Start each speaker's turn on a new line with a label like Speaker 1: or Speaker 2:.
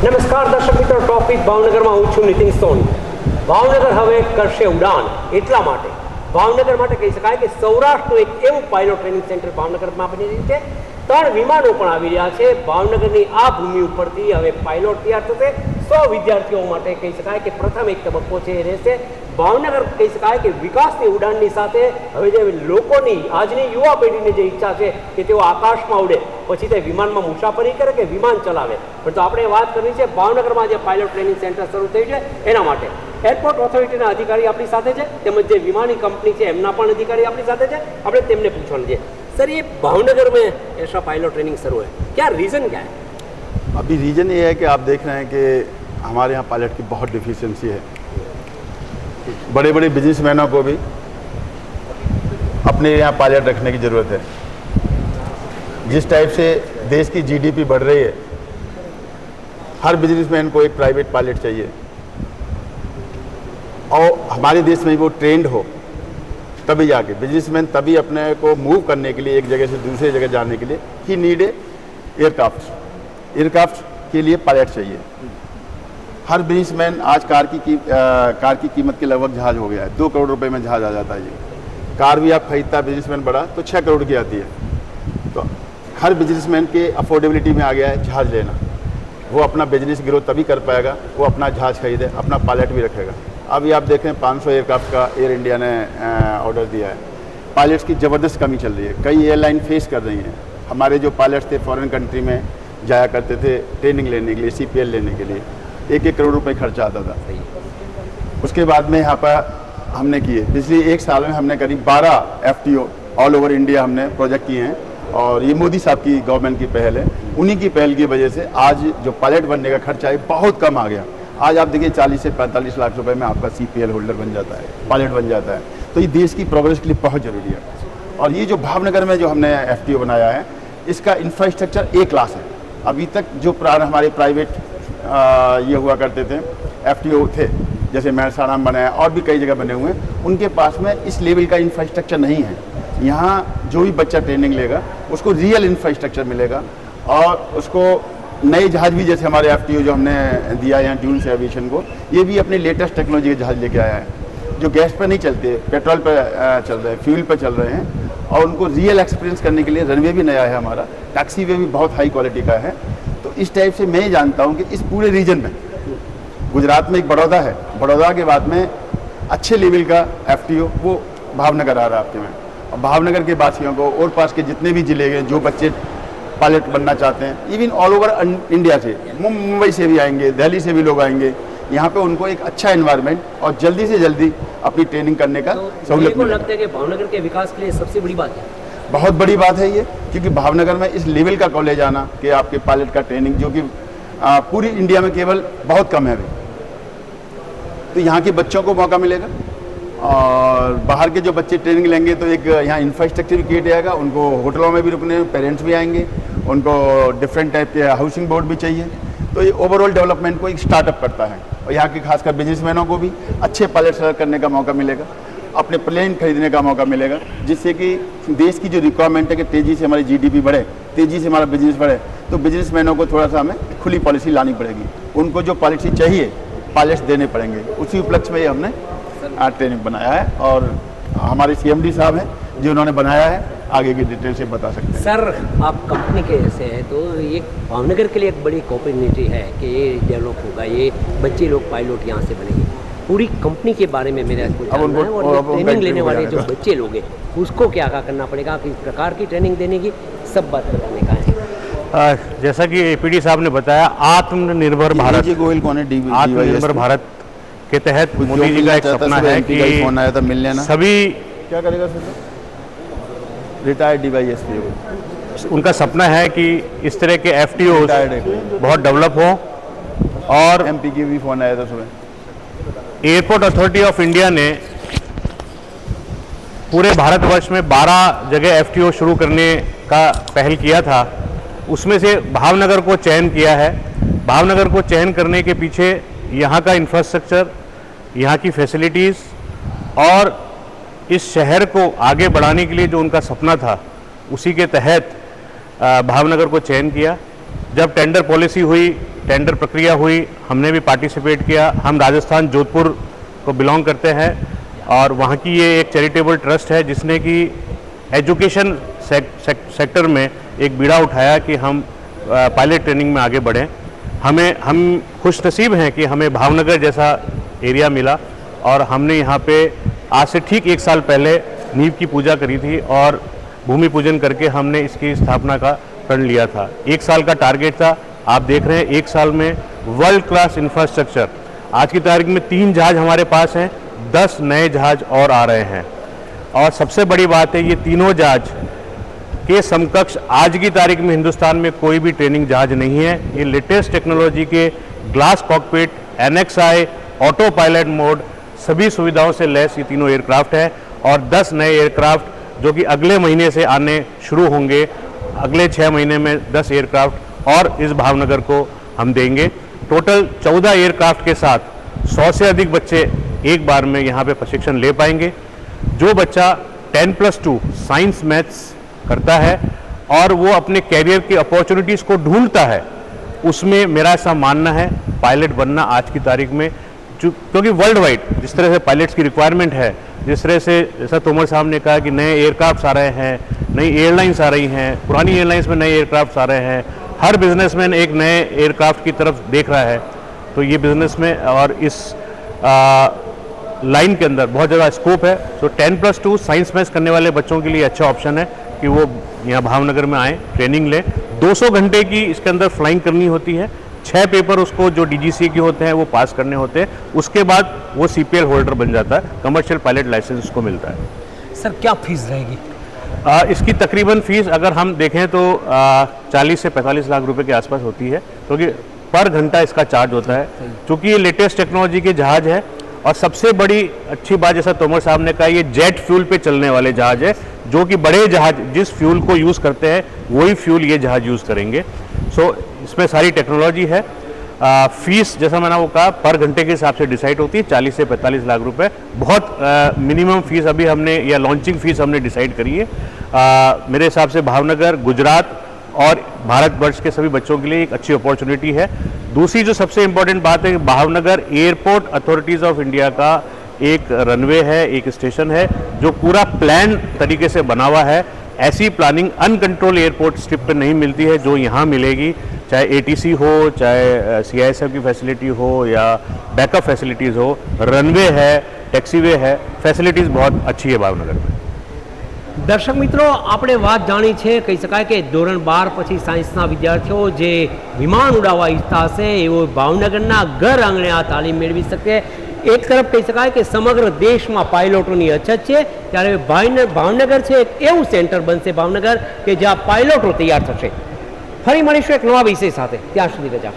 Speaker 1: નમસ્કાર દર્શક મિત્રો, ટોપિક ભાવનગરમાં હું છું નીતિન સોની. ભાવનગર હવે કરશે ઉડાન. એટલા માટે ભાવનગર માટે કહી શકાય કે સૌરાષ્ટ્રનું એક એવું પાયલોટ ટ્રેનિંગ સેન્ટર ભાવનગરમાં બની રહ્યું છે. 3 વિમાનો પણ આવી રહ્યા છે. ભાવનગરની આ ભૂમિ ઉપરથી હવે પાયલોટ તૈયાર થશે. 100 વિદ્યાર્થીઓ માટે કહી શકાય કે પ્રથમ એક તબક્કો છે એ રહેશે. ભાવનગર કહી શકાય કે વિકાસની ઉડાનની સાથે હવે જે લોકોની આજની યુવા પેઢીની જે ઈચ્છા છે કે તેઓ આકાશમાં ઉડે, પછી તે વિમાનમાં મુસાફરી કરે કે વિમાન ચલાવે. પણ તો આપણે વાત કરવી છે ભાવનગરમાં જે પાયલોટ ટ્રેનિંગ સેન્ટર શરૂ થયું છે એના માટે. એરપોર્ટ ઓથોરિટીના અધિકારી આપણી સાથે છે, તેમજ જે વિમાની કંપની છે એમના પણ અધિકારી આપણી સાથે છે. આપણે તેમને પૂછવાનું છે, सर ये भावनगर में ऐसा पायलट ट्रेनिंग शुरू है, क्या रीज़न क्या है?
Speaker 2: अभी रीज़न ये है कि आप देख रहे हैं कि हमारे यहाँ पायलट की बहुत डिफिशियंसी है. बड़े बड़े बिजनेसमैनों को भी अपने यहाँ पायलट रखने की ज़रूरत है. जिस टाइप से देश की जीडीपी बढ़ रही है, हर बिजनेसमैन को एक प्राइवेट पायलट चाहिए और हमारे देश में वो ट्रेंड हो, तभी जाके बिजनेसमैन तभी अपने को मूव करने के लिए एक जगह से दूसरी जगह जाने के लिए ही नीड ए एयरक्राफ्ट के लिए पायलट चाहिए. हर बिजनेसमैन आज कार की कीमत के लगभग जहाज हो गया है. 2 करोड़ रुपए में जहाज आ जाता है. ये कार भी आप खरीदता है बिजनेसमैन बड़ा तो 6 करोड़ की आती है. तो हर बिजनेसमैन के अफोर्डेबिलिटी में आ गया है जहाज लेना. वो अपना बिजनेस ग्रो तभी कर पाएगा, वो अपना जहाज खरीदे, अपना पायलट भी रखेगा. अभी आप देखें 500 एयरक्राफ्ट का एयर इंडिया ने ऑर्डर दिया है. पायलट्स की ज़बरदस्त कमी चल रही है. कई एयरलाइन फेस कर रही हैं. हमारे जो पायलट्स थे फॉरेन कंट्री में जाया करते थे ट्रेनिंग लेने के लिए, CPL लेने के लिए 1-1 करोड़ रुपए खर्चा आता था. उसके बाद में यहाँ पर हमने किए पिछले 1 साल में हमने करीब 12 FTO ऑल ओवर इंडिया हमने प्रोजेक्ट किए हैं. और ये मोदी साहब की गवर्नमेंट की पहल है. उन्हीं की पहल की वजह से आज जो पायलट बनने का खर्चा है बहुत कम आ गया. आज आप देखिए 40 से 45 लाख रुपए में आपका CPL होल्डर बन जाता है, पायलट बन जाता है. तो ये देश की प्रोग्रेस के लिए बहुत ज़रूरी है. और ये जो भावनगर में जो हमने FTO बनाया है, इसका इंफ्रास्ट्रक्चर A क्लास है. अभी तक जो हमारे प्राइवेट ये हुआ करते थे FTO थे, जैसे महसाणा में बनाया और भी कई जगह बने हुए हैं, उनके पास में इस लेवल का इंफ्रास्ट्रक्चर नहीं है. यहाँ जो भी बच्चा ट्रेनिंग लेगा उसको रियल इंफ्रास्ट्रक्चर मिलेगा. और उसको नए जहाज भी जैसे हमारे FTO जो हमने दिया यहाँ ड्यून्स एविएशन को, ये भी अपने लेटेस्ट टेक्नोलॉजी के जहाज लेके आया है जो गैस पर नहीं चलते, पेट्रोल पर चल रहे हैं, फ्यूल पर चल रहे हैं. और उनको रियल एक्सपीरियंस करने के लिए रनवे भी नया है हमारा, टैक्सी वे भी बहुत हाई क्वालिटी का है. तो इस टाइप से मैं जानता हूँ कि इस पूरे रीजन में गुजरात में एक बड़ौदा है, बड़ौदा के बाद में अच्छे लेवल का FTO वो भावनगर आ रहा है आपके में. और भावनगर के वासियों को और पास के जितने भी जिले के जो बच्चे पायलट बनना चाहते हैं, इवन ऑल ओवर इंडिया से, मुंबई से भी आएंगे, दिल्ली से भी लोग आएंगे, यहाँ पे उनको एक अच्छा एनवायरनमेंट और जल्दी से जल्दी अपनी ट्रेनिंग करने का सहूलियत मिलेगा.
Speaker 1: लगता है कि भावनगर के विकास के लिए सबसे बड़ी बात है,
Speaker 2: बहुत बड़ी बात है ये, क्योंकि भावनगर में इस लेवल का कॉलेज आना कि आपके पायलट का ट्रेनिंग जो कि पूरी इंडिया में केवल बहुत कम है अभी, तो यहाँ के बच्चों को मौका मिलेगा. और बाहर के जो बच्चे ट्रेनिंग लेंगे तो एक यहाँ इंफ्रास्ट्रक्चर भी क्रिएट जाएगा. उनको होटलों में भी रुकने, पेरेंट्स भी आएंगे, उनको डिफरेंट टाइप के हाउसिंग बोर्ड भी चाहिए. तो ये ओवरऑल डेवलपमेंट को एक स्टार्टअप करता है. और यहाँ के खासकर बिजनेसमैनों को भी अच्छे पायलट सेलेक्ट करने का मौका मिलेगा, अपने प्लेन खरीदने का मौका मिलेगा, जिससे कि देश की जो रिक्वायरमेंट है कि तेज़ी से हमारी GDP बढ़े, तेज़ी से हमारा बिजनेस बढ़े, तो बिजनेसमैनों को थोड़ा सा हमें खुली पॉलिसी लानी पड़ेगी. उनको जो पॉलिसी चाहिए पायलट्स देने पड़ेंगे. उसी उपलक्ष्य में हमने ट्रेनिंग बनाया है. और हमारे CMD साहब हैं जो उन्होंने बनाया है, आगे की डिटेल से बता सकते हैं.
Speaker 1: सर आप कंपनी के से हैं तो ये भावनगर के लिए एक बड़ी अपॉर्चुनिटी है कि ये डेवलप होगा, ये बच्चे लोग पायलट यहाँ से बनेंगे. पूरी कंपनी के बारे में मेरा कुछ जानना है. और ट्रेनिंग लेने वाले जो बच्चे लोग हैं उसको क्या क्या करना पड़ेगा, किस प्रकार की ट्रेनिंग देने की, सब बात बताने का है.
Speaker 3: जैसा कि APD साहब ने बताया, आत्मनिर्भर भारत,
Speaker 2: गोयल कौन है?
Speaker 3: आत्मनिर्भर भारत के तहत मोदी जी का एक सपना है कि
Speaker 2: फोन आया था मिलने ना,
Speaker 3: सभी
Speaker 2: क्या करेगा सर? Retired DYSP.
Speaker 3: उनका सपना है कि इस तरह के FTO बहुत डेवलप हो. और
Speaker 2: MP की भी फोन आया था सुबह.
Speaker 3: एयरपोर्ट अथॉरिटी ऑफ इंडिया ने पूरे भारतवर्ष में 12 जगह FTO शुरू करने का पहल किया था. उसमें से भावनगर को चयन किया है. भावनगर को चयन करने के पीछे यहाँ का इंफ्रास्ट्रक्चर, यहाँ की फैसिलिटीज़ और इस शहर को आगे बढ़ाने के लिए जो उनका सपना था, उसी के तहत भावनगर को चयन किया. जब टेंडर पॉलिसी हुई टेंडर प्रक्रिया हुई, हमने भी पार्टिसिपेट किया। हम राजस्थान जोधपुर को बिलोंग करते हैं और वहाँ की ये एक चैरिटेबल ट्रस्ट है जिसने कि एजुकेशन सेक्टर में एक बीड़ा उठाया कि हम पायलट ट्रेनिंग में आगे बढ़ें। हम खुश नसीब हैं कि हमें भावनगर जैसा एरिया मिला और हमने यहाँ पे आज से ठीक 1 साल पहले नींव की पूजा करी थी और भूमि पूजन करके हमने इसकी स्थापना का प्रण लिया था। 1 साल का टारगेट था। आप देख रहे हैं 1 साल में वर्ल्ड क्लास इंफ्रास्ट्रक्चर। आज की तारीख में 3 जहाज हमारे पास हैं, 10 नए जहाज और आ रहे हैं और सबसे बड़ी बात है ये तीनों जहाज के समकक्ष आज की तारीख में हिंदुस्तान में कोई भी ट्रेनिंग जहाज नहीं है। ये लेटेस्ट टेक्नोलॉजी के glass cockpit, NXI, auto pilot mode सभी सुविधाओं से लैस ये तीनों एयरक्राफ्ट है और 10 नए एयरक्राफ्ट जो कि अगले महीने से आने शुरू होंगे। अगले 6 महीने में 10 एयरक्राफ्ट और इस भावनगर को हम देंगे। टोटल 14 एयरक्राफ्ट के साथ 100 से अधिक बच्चे एक बार में यहाँ पे प्रशिक्षण ले पाएंगे। जो बच्चा 10+2 साइंस मैथ्स करता है और वो अपने कैरियर की अपॉर्चुनिटीज़ को ढूंढता है, उसमें मेरा ऐसा मानना है पायलट बनना आज की तारीख में, क्योंकि वर्ल्ड वाइड जिस तरह से पायलट्स की रिक्वायरमेंट है, जिस तरह से जैसा तोमर साहब ने कहा कि नए एयरक्राफ्ट आ रहे हैं, नई एयरलाइंस आ रही हैं, पुरानी एयरलाइंस में नए एयरक्राफ्ट आ रहे हैं, हर बिजनेसमैन एक नए एयरक्राफ्ट की तरफ देख रहा है। तो ये बिजनेस में और इस लाइन के अंदर बहुत ज़्यादा स्कोप है। तो 10+2 साइंस मैथ्स करने वाले बच्चों के लिए अच्छा ऑप्शन है कि वो यहाँ भावनगर में आए, ट्रेनिंग लें। 200 घंटे की इसके अंदर फ्लाइंग करनी होती है। 6 पेपर उसको जो DGCA के होते हैं वो पास करने होते हैं। उसके बाद वो CPL होल्डर बन जाता है, कमर्शियल पायलट लाइसेंस उसको मिलता है।
Speaker 1: सर क्या फीस रहेगी?
Speaker 3: इसकी तकरीबन फीस अगर हम देखें तो 40 से 45 लाख रुपए के आसपास होती है, क्योंकि पर घंटा इसका चार्ज होता है। क्योंकि ये लेटेस्ट टेक्नोलॉजी के जहाज है और सबसे बड़ी अच्छी बात जैसा तोमर साहब ने कहा, ये जेट फ्यूल पे चलने वाले जहाज है, जो कि बड़े जहाज जिस फ्यूल को यूज़ करते हैं वही फ्यूल ये जहाज यूज़ करेंगे। सो इसमें सारी टेक्नोलॉजी है। फीस जैसा मैंने वो कहा पर घंटे के हिसाब से डिसाइड होती है, 40 से 45 लाख रुपए। बहुत मिनिमम फीस अभी हमने या लॉन्चिंग फीस हमने डिसाइड करी है। मेरे हिसाब से भावनगर, गुजरात और भारतवर्ष के सभी बच्चों के लिए एक अच्छी अपॉर्चुनिटी है। दूसरी जो सबसे इम्पोर्टेंट बात है, Bhavnagar airport authorities of India का एक रनवे है, एक स्टेशन है जो पूरा प्लान तरीके से बना हुआ है। ऐसी प्लानिंग अनकंट्रोल एयरपोर्ट स्ट्रिप पर नहीं मिलती है जो यहाँ मिलेगी, चाहे ATC हो, चाहे CISF की फैसिलिटी हो या बैकअप फैसिलिटीज़ हो। रनवे है, टैक्सीवे है, फैसिलिटीज़ बहुत अच्छी है भावनगर में।
Speaker 1: દર્શક મિત્રો, આપણે વાત જાણી છે, કહી શકાય કે ધોરણ 12 પછી સાયન્સના વિદ્યાર્થીઓ જે વિમાન ઉડાવવા ઈચ્છતા હશે એવો ભાવનગરના ઘર આંગણે આ તાલીમ મેળવી શકે। એક તરફ કહી શકાય કે સમગ્ર દેશમાં પાયલોટોની અછત છે, ત્યારે ભાવનગર છે એક એવું સેન્ટર બનશે ભાવનગર કે જ્યાં પાયલોટો તૈયાર થશે। ફરી મળીશું એક નવા વિષય સાથે, ત્યાં સુધી રજા।